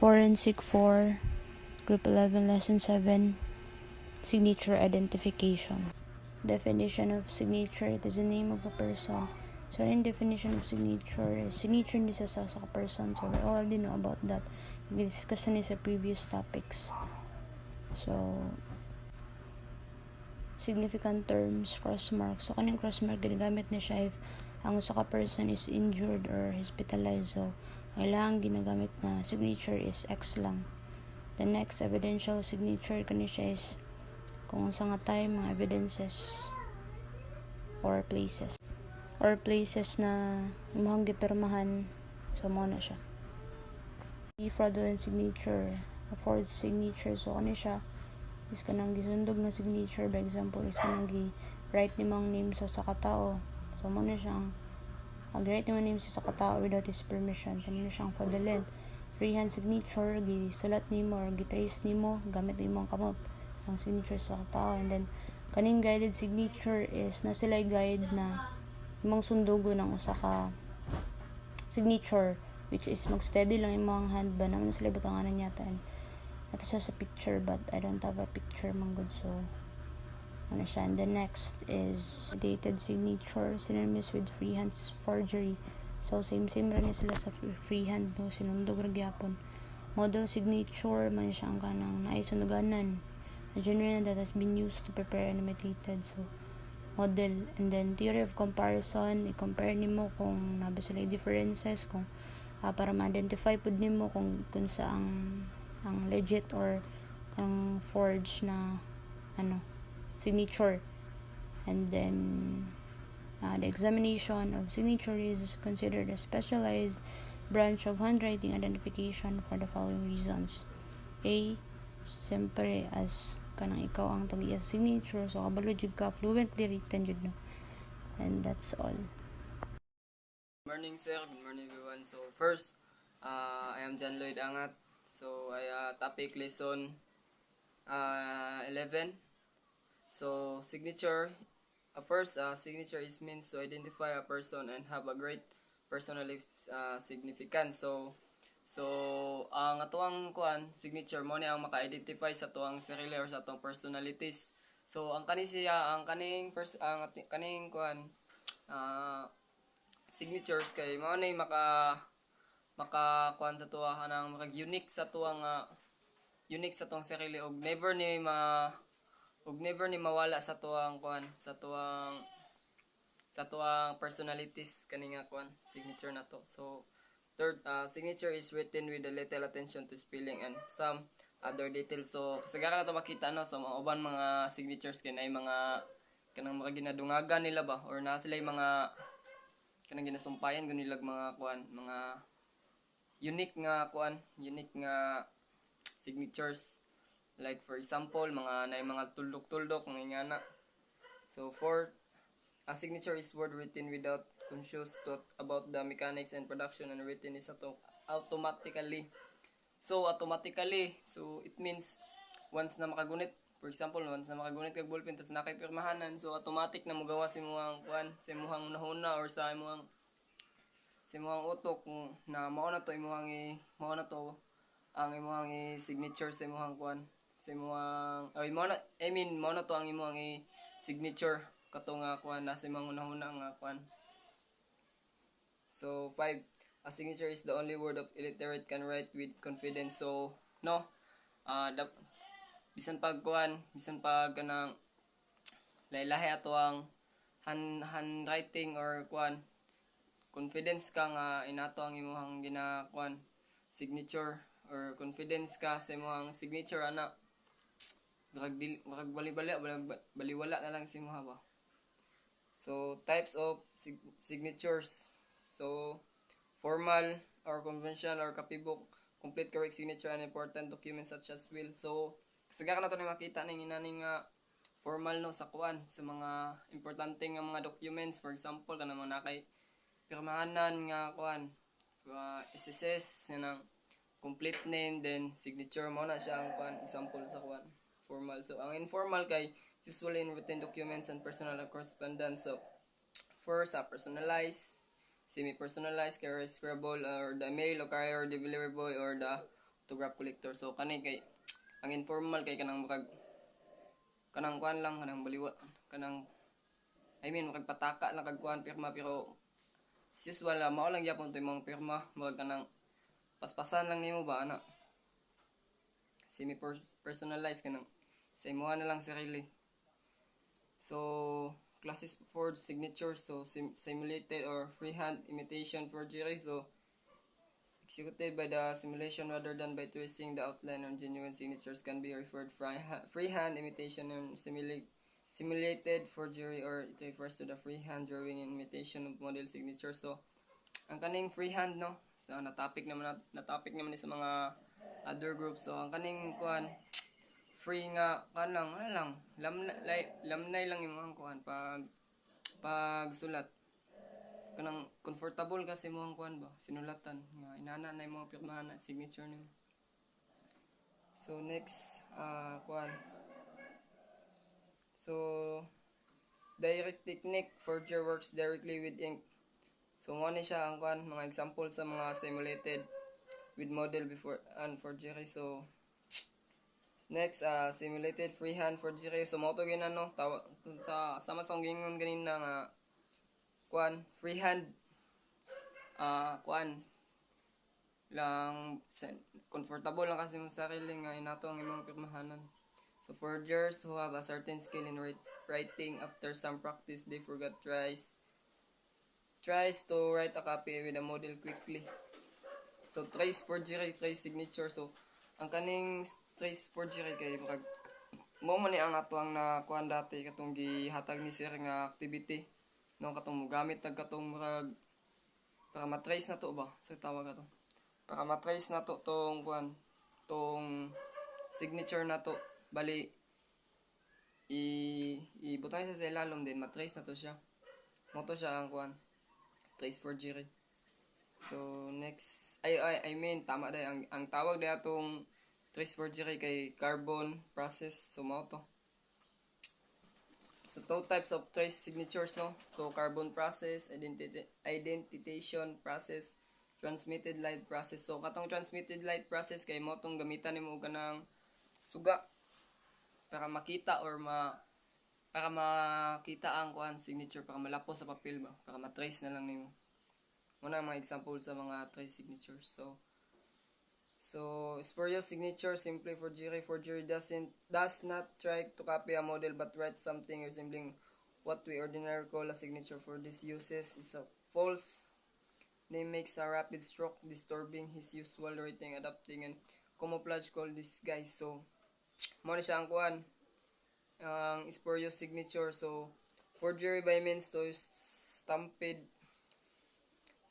Forensic 4, Group 11, Lesson 7, Signature Identification. Definition of signature: it is the name of a person. So, in definition of signature is signature ni sa person. So, we already know about that. We discussed ni sa previous topics. So, significant terms, crossmark. So, kaning crossmark, ginagamit na siya if ang usa ka person is injured or hospitalized. So, kailangan ginagamit na signature is X lang. The next, evidential signature kani siya is kung sa nga tayo mga evidences or places na imong gipirmahan. So, mo na siya. Fraudulent signature, a forged signature. So, ano siya is kanang gisundog na signature. By example, is kanang gi-write ni mong name sa katao. So, mo na siyang mag-write ni mong name sa katao without his permission. So, mo na siyang fraudulent. Freehand signature, gisulat nimo or gitrace nimo gamit imong kamot ang signature sa katao. And then, kaning guided signature is na sila guide na imong sundugo ng usa ka signature, which is mag-steady lang imong hand ba naman sila butanganan yata. And ito siya sa picture, but I don't have a picture man good, so ano siya. And the next is dated signature, synonymous with freehand forgery. So same rin sila sa freehand, no, sinundog ra gyapon. Model signature man siya ang kanang naisunuganan, a genuine that has been used to prepare and imitated. So model. And then theory of comparison, i-compare nimo kung nabi sila differences, kung para ma-identify pud nimo kung sa ang legit or kung forged na signature. And then the examination of signature is considered a specialized branch of handwriting identification for the following reasons. A, siyempre as kanang ikaw ang tag-iya sa signature, so kabalo jud ka, fluently written jud, no. And that's all. Good morning, sir. Good morning, everyone. So first, I am John Lloyd Angat. So I topic lesson 11. So signature. First, signature is means to identify a person and have a great personal significance. So ang atuang signature mo ni ang maka-identify sa tuang sarili or sa tuang personalities. So ang kaning signatures kay mao nay maka sa tuwa kanang unique sa tuang sarili og never ni mawala sa tuang personalities kani nga signature nato. So third, signature is written with a little attention to spelling and some other details. So kasagaran nato makita, no, so mga uban mga signatures kay nay mga kanang mga ginadungagan nila ba or na sila mga kanang ginasumpayan gunilag mga mga unique nga signatures. Like for example, mga tuldok-tuldok mga na. So fourth, a signature is word written without conscious thought about the mechanics and production, and written is automatically. So it means once na makagunit, for example, once na makagunit kag ballpen tas nakay-pirmahanan, so automatic na mogawa sa imong sa imong nahuna or sa imong utok na mao na to ang imong signature sa imong mao na to ang imong signature kato nga nasa imong nahuna nga So 5, a signature is the only word of illiterate can write with confidence. So no, bisan pag kanang lahi-lahi ato ang handwriting or confidence ka nga inato ang imong signature, or confidence ka sa imong signature ana, baliwala na lang si imong ba. So types of signatures. So formal or conventional or kapibok, complete correct signature and important documents such as will. So kasagaran nato ni makita ning inaning formal, no, sa sa mga importante nga mga documents. For example, kanang mga nakay pirmahanan nga SSS ng complete name, then signature mo na siya ang example sa formal. So ang informal kay usually in written documents and personal correspondence. So first, personalized, semi-personalized, carrier scribble, or the mail or carrier delivery boy, or the autograph collector. So kani kay ang informal kay kanang kanang kuan lang kanang baliwa kanang makagpataka lang kag kuan pirma, pero as usual mao lang gyapon to imong pirma, murag kanang paspasan lang nimo ba ana, semi personalized kanang sa imo na lang sarili. So classes for signature, so simulated or freehand imitation forgery. So executed by the simulation rather than by tracing the outline on genuine signatures can be referred freehand imitation and simulated forgery, or it refers to the freehand drawing and imitation of model signature. So ang kaning freehand no, so na-topic naman ni sa mga other groups. So ang kaning kuan free nga kanang lang lamnay lang yung mga kuan pag sulat kanang comfortable kasi mo ang kuan ba sinulatan nga inana na yung mga pirmahan na signature nimo. So next kuan, so direct technique, forger works directly with ink. So mo ni siya ang kuan mga example sa mga simulated with model before and forgery. So next simulated freehand forgery. So mo to ginano sa sama sa gingon ganina nga kuan freehand kuan lang comfortable lang kasi mong sarili nga inato ang imong pirmahanan. So forgers who have a certain skill in writing, after some practice they tries to write a copy with a model quickly. So trace forgery, trace signature. So ang kaning trace forgery kay mo man ni ang ato ang nakuan dati katong gihatag ni sir nga activity no, katong gamit katong para matrace na to ba sa tawag ato, para matrace na to tong kuan tong signature na to, bali ibutang siya sa ilalom din matrace na to siya, mo to siya ang kuan trace forgery. So next I mean tama day ang tawag day atong trace forgery kay carbon process. So mo to. So two types of trace signatures no. So carbon process, identification process, transmitted light process. So katong transmitted light process kay mo tong gamitan nimo kanang suga para makita or para makita ang kuan signature, para malapos sa papel ba, para matrace na lang nimo. Muna ang mga example sa mga trace signatures. So spurious signature, simply forgery. Forgery does not try to copy a model but write something resembling what we ordinarily call a signature. For this uses is a false name, makes a rapid stroke, disturbing his usual writing, adapting and camouflage called disguise. So mo ni siya ang kuan ang spurious signature. So forgery by means to stampede,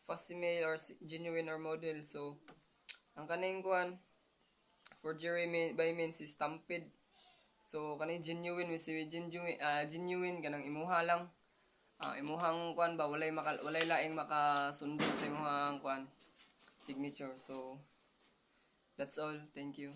facsimile or genuine or model. So ang kaning kuan forgery by means is stampede. So kaning genuine genuine kanang imuha lang imuhang kuan ba walay laing makasundot sa imuhang kuan signature. So that's all, thank you.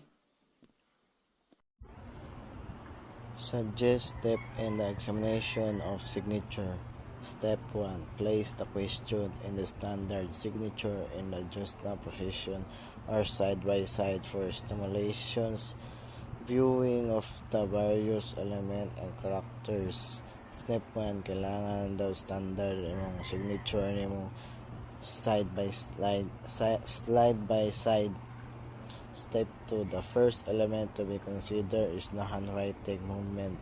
Suggest step in the examination of signature. Step 1. Place the question in the standard signature in the justa position or side by side for stimulations, viewing of the various elements and characters. Step 1. Kailangan daw standard imong signature nimo slide by side. Step 2. The first element to be considered is the handwriting movement.